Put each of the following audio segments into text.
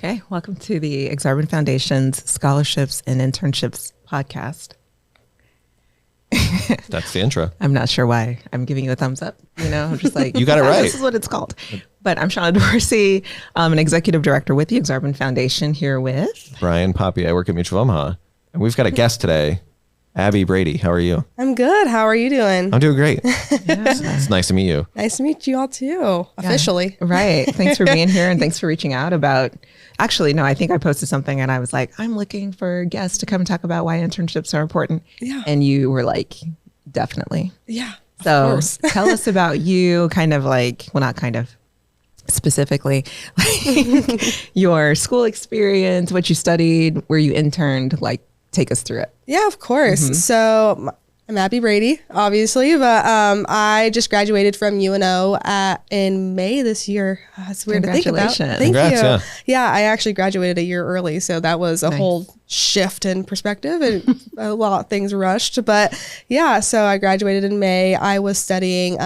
Okay, welcome to the Exarban Foundation's Scholarships and Internships podcast. That's the intro. I'm not sure why I'm giving you a thumbs up. I'm just like, you got it right. This is what it's called. But I'm Shauna Dorsey. I'm an executive director with the Exarban Foundation here with Brian Poppy. I work at Mutual Omaha. And we've got a guest today, Abby Brady. How are you? I'm good. How are you doing? I'm doing great. It's nice to meet you. Nice to meet you all too, officially. Yeah, right. Thanks for being here and thanks for reaching out about, actually, no, I think I posted something and I was like, I'm looking for guests to come and talk about why internships are important. Yeah. And you were like, definitely. Yeah. So tell us about you, specifically, like your school experience, what you studied, where you interned, like take us through it. Yeah, of course. Mm-hmm. So I'm Abby Brady, obviously, but I just graduated from UNO in May this year. It's weird to think about. Thank you. Yeah, I actually graduated a year early, so that was a whole shift in perspective and a lot of things rushed. But yeah, so I graduated in May. I was studying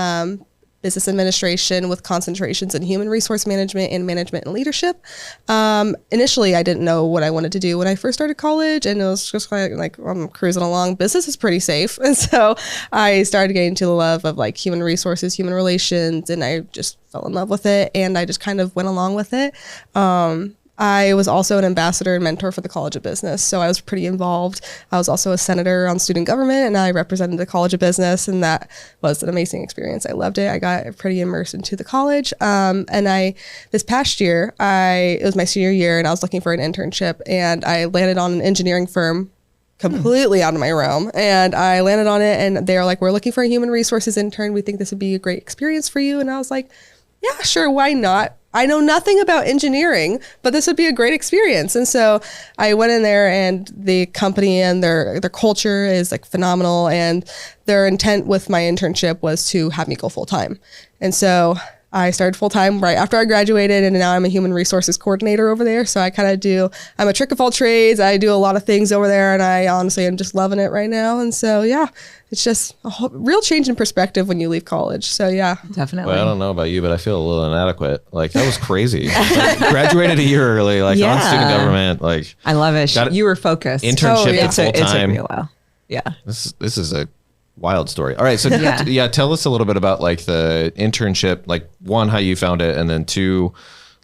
business administration with concentrations in human resource management and management and leadership. Initially, I didn't know what I wanted to do when I first started college, and it was just like I'm cruising along. Business is pretty safe. And so I started getting to the love of like human resources, human relations, and I just fell in love with it, and I just kind of went along with it. I was also an ambassador and mentor for the College of Business, so I was pretty involved. I was also a senator on student government, and I represented the College of Business, and that was an amazing experience. I loved it. I got pretty immersed into the college, and this past year, it was my senior year, and I was looking for an internship, and I landed on an engineering firm completely out of my realm, and I landed on it, and they were like, we're looking for a human resources intern. We think this would be a great experience for you, and I was like, yeah, sure, why not? I know nothing about engineering, but this would be a great experience. And so I went in there, and the company and their culture is like phenomenal. And their intent with my internship was to have me go full time. And so I started full time right after I graduated, and now I'm a human resources coordinator over there. So I'm a trick of all trades. I do a lot of things over there, and I honestly am just loving it right now. And so, yeah, it's just a real change in perspective when you leave college. So, yeah. Definitely. Well, I don't know about you, but I feel a little inadequate. Like, that was crazy. Graduated a year early, like on student government. Like, I love it. You were focused. Internship at full time. It took me a while. Yeah. This is a wild story. All right. So tell us a little bit about like the internship, like one, how you found it, and then two,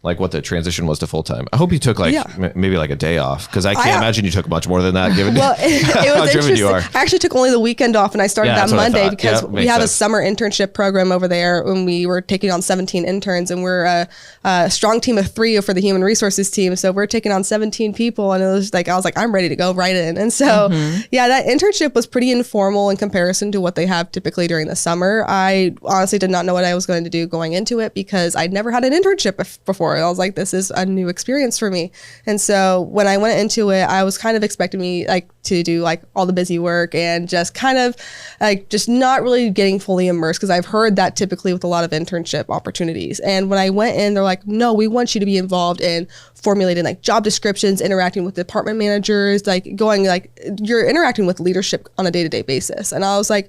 like what the transition was to full time. I hope you took maybe like a day off, because I can't imagine you took much more than that given it was how driven you are. I actually took only the weekend off, and I started that Monday because we have a summer internship program over there when we were taking on 17 interns, and we're a strong team of 3 for the human resources team. So we're taking on 17 people, and it was like, I was like, I'm ready to go right in. And so, that internship was pretty informal in comparison to what they have typically during the summer. I honestly did not know what I was going to do going into it, because I'd never had an internship before. I was like, this is a new experience for me. And so when I went into it, I was kind of expecting me like to do like all the busy work and just kind of like just not really getting fully immersed, because I've heard that typically with a lot of internship opportunities. And when I went in, they're like, no, we want you to be involved in formulating like job descriptions, interacting with department managers, like you're interacting with leadership on a day-to-day basis. And I was like,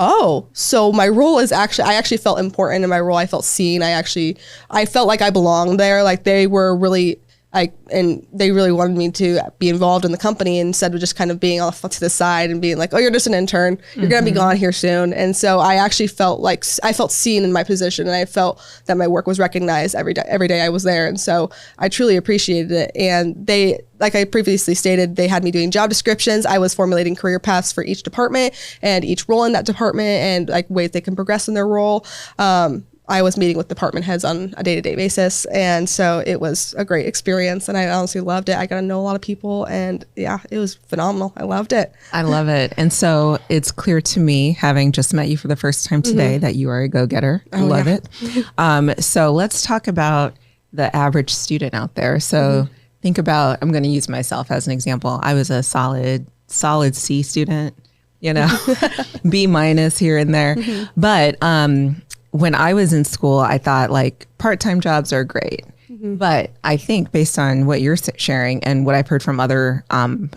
oh, so my role is I actually felt important in my role. I felt seen. I felt like I belonged there. Like they were really and they really wanted me to be involved in the company, instead of just kind of being off to the side and being like, oh, you're just an intern. You're going to be gone here soon. And so I actually felt like I felt seen in my position, and I felt that my work was recognized every day I was there. And so I truly appreciated it. And they, like I previously stated, they had me doing job descriptions. I was formulating career paths for each department and each role in that department, and like ways they can progress in their role. I was meeting with department heads on a day-to-day basis. And so it was a great experience, and I honestly loved it. I got to know a lot of people, and yeah, it was phenomenal. I loved it. I love it. And so it's clear to me, having just met you for the first time today, that you are a go-getter. I love it. So let's talk about the average student out there. So think about, I'm going to use myself as an example. I was a solid C student, B minus here and there. But, when I was in school, I thought like part-time jobs are great. But I think based on what you're sharing and what I've heard from other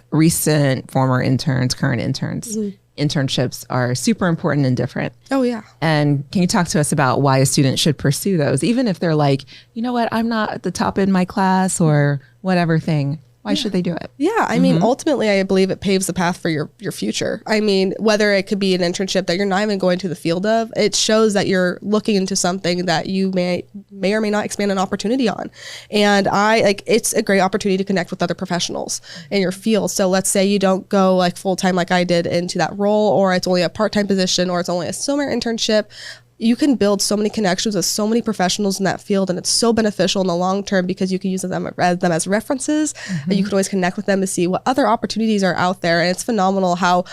recent former interns, current interns, internships are super important and different. Oh, yeah. And can you talk to us about why a student should pursue those, even if they're like, you know what, I'm not at the top in my class or whatever thing? Why should they do it? Yeah, I mean, ultimately, I believe it paves the path for your future. I mean, whether it could be an internship that you're not even going to the field of, it shows that you're looking into something that you may or may not expand an opportunity on. And it's a great opportunity to connect with other professionals in your field. So let's say you don't go like full time like I did into that role, or it's only a part-time position, or it's only a summer internship. You can build so many connections with so many professionals in that field, and it's so beneficial in the long term because you can use them as references, and you can always connect with them to see what other opportunities are out there. And it's phenomenal how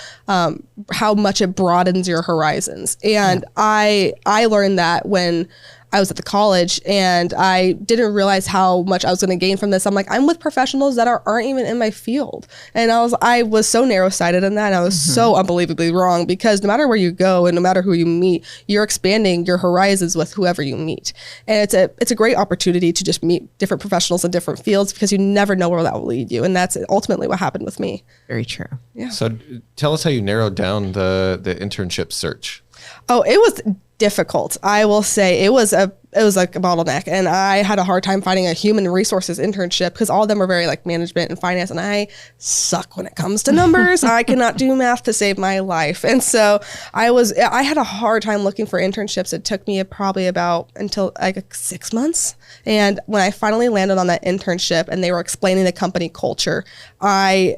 much it broadens your horizons. And I learned that when I was at the college, and I didn't realize how much I was going to gain from this. I'm like, I'm with professionals that aren't even in my field. And I was so narrow-sighted in that, and I was so unbelievably wrong, because no matter where you go and no matter who you meet, you're expanding your horizons with whoever you meet. And it's a great opportunity to just meet different professionals in different fields, because you never know where that will lead you. And that's ultimately what happened with me. Very true. Yeah. So tell us how you narrowed down the internship search. Oh, it was difficult. I will say it was like a bottleneck, and I had a hard time finding a human resources internship because all of them were very like management and finance, and I suck when it comes to numbers. I cannot do math to save my life. And so I had a hard time looking for internships. It took me probably until 6 months. And when I finally landed on that internship and they were explaining the company culture, I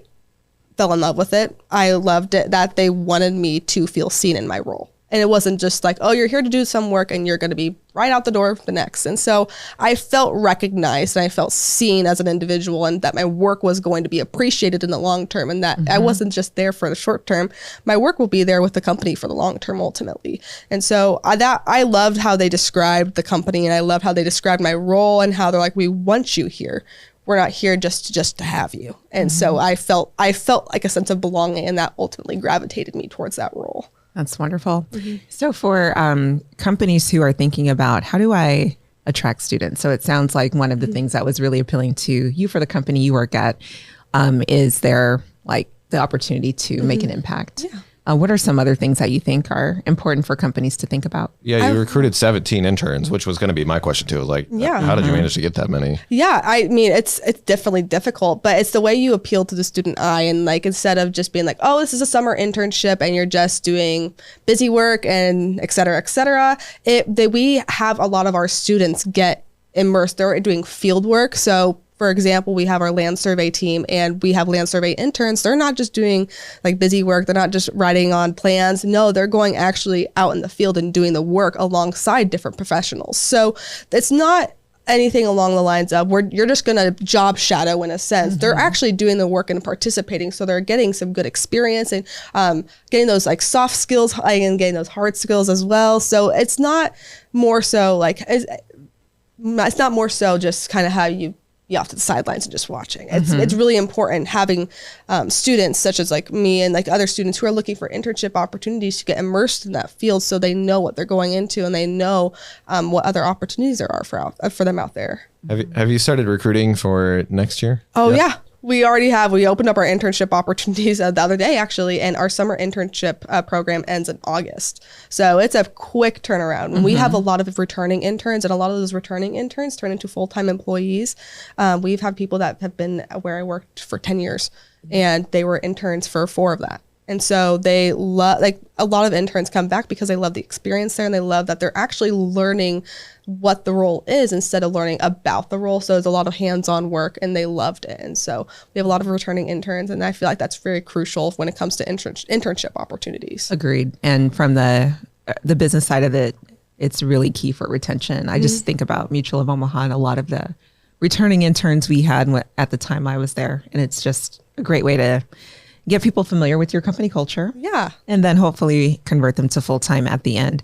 fell in love with it. I loved it that they wanted me to feel seen in my role. And it wasn't just like, oh, you're here to do some work and you're going to be right out the door the next. And so I felt recognized and I felt seen as an individual, and that my work was going to be appreciated in the long term, and that I wasn't just there for the short term. My work will be there with the company for the long term ultimately. And so I loved how they described the company, and I loved how they described my role, and how they're like, we want you here. We're not here just to have you. And so I felt like a sense of belonging, and that ultimately gravitated me towards that role. That's wonderful. So for companies who are thinking about, how do I attract students? So it sounds like one of the things that was really appealing to you for the company you work at is there like the opportunity to make an impact. Yeah. What are some other things that you think are important for companies to think about? Yeah, you recruited 17 interns, which was going to be my question too. Like, how did you manage to get that many? Yeah, I mean, it's definitely difficult, but it's the way you appeal to the student eye. And like, instead of just being like, oh, this is a summer internship and you're just doing busy work and et cetera, we have a lot of our students get immersed. They're doing field work. So for example, we have our land survey team, and we have land survey interns. They're not just doing like busy work. They're not just writing on plans. No, they're going actually out in the field and doing the work alongside different professionals. So it's not anything along the lines of you're just going to job shadow in a sense. They're actually doing the work and participating. So they're getting some good experience and getting those like soft skills and getting those hard skills as well. So it's not more so like, it's not more so just kind of how you off to the sidelines and just watching. It's really important having students such as like me and like other students who are looking for internship opportunities to get immersed in that field, so they know what they're going into and they know what other opportunities there are for them out there. Have you started recruiting for next year? Oh yeah. We already have. We opened up our internship opportunities the other day, actually, and our summer internship program ends in August. So it's a quick turnaround. We have a lot of returning interns, and a lot of those returning interns turn into full-time employees. We've had people that have been where I worked for 10 years, and they were interns for 4 of that. And so they love, like a lot of interns come back because they love the experience there, and they love that they're actually learning what the role is instead of learning about the role. So there's a lot of hands-on work, and they loved it. And so we have a lot of returning interns, and I feel like that's very crucial when it comes to internship opportunities. Agreed. And from the business side of it, it's really key for retention. I just think about Mutual of Omaha and a lot of the returning interns we had at the time I was there. And it's just a great way to get people familiar with your company culture. Yeah. And then hopefully convert them to full-time at the end.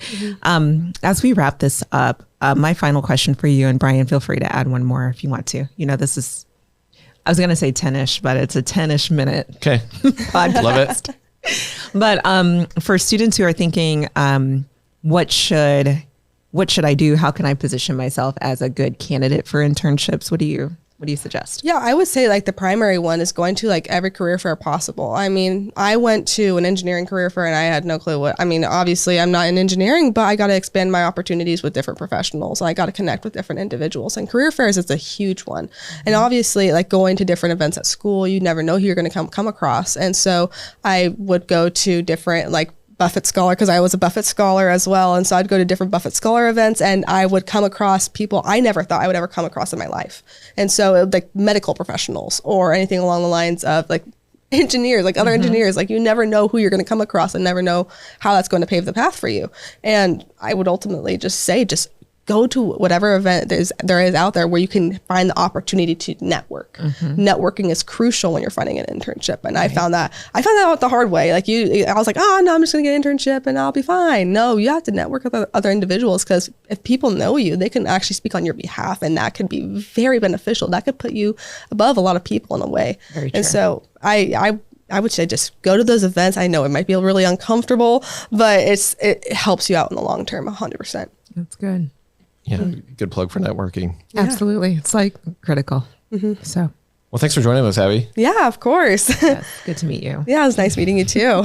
As we wrap this up, my final question for you, and Brian, feel free to add one more if you want to. You know, this is, I was going to say 10-ish, but it's a 10-ish minute podcast. Love it. But for students who are thinking, what should I do? How can I position myself as a good candidate for internships? What do you What do you suggest? Yeah, I would say like the primary one is going to like every career fair possible. I mean, I went to an engineering career fair and I had no clue obviously I'm not in engineering, but I got to expand my opportunities with different professionals. I got to connect with different individuals, and career fairs is a huge one. And obviously like going to different events at school, you never know who you're going to come across. And so I would go to different like Buffett Scholar, because I was a Buffett Scholar as well. And so I'd go to different Buffett Scholar events and I would come across people I never thought I would ever come across in my life. And so like medical professionals or anything along the lines of like engineers, like other engineers, like you never know who you're going to come across and never know how that's going to pave the path for you. And I would ultimately just say, just go to whatever event there is out there where you can find the opportunity to network. Networking is crucial when you're finding an internship. And I found that out the hard way. Like I was like, oh no, I'm just gonna get an internship and I'll be fine. No, you have to network with other individuals, because if people know you, they can actually speak on your behalf, and that could be very beneficial. That could put you above a lot of people in a way. Very true. And so I would say just go to those events. I know it might be really uncomfortable, but it helps you out in the long term, 100%. That's good. Yeah, good plug for networking. Yeah. Absolutely. It's like critical. So, well, thanks for joining us, Abby. Yeah, of course. Yes, good to meet you. Yeah, it was nice meeting you too.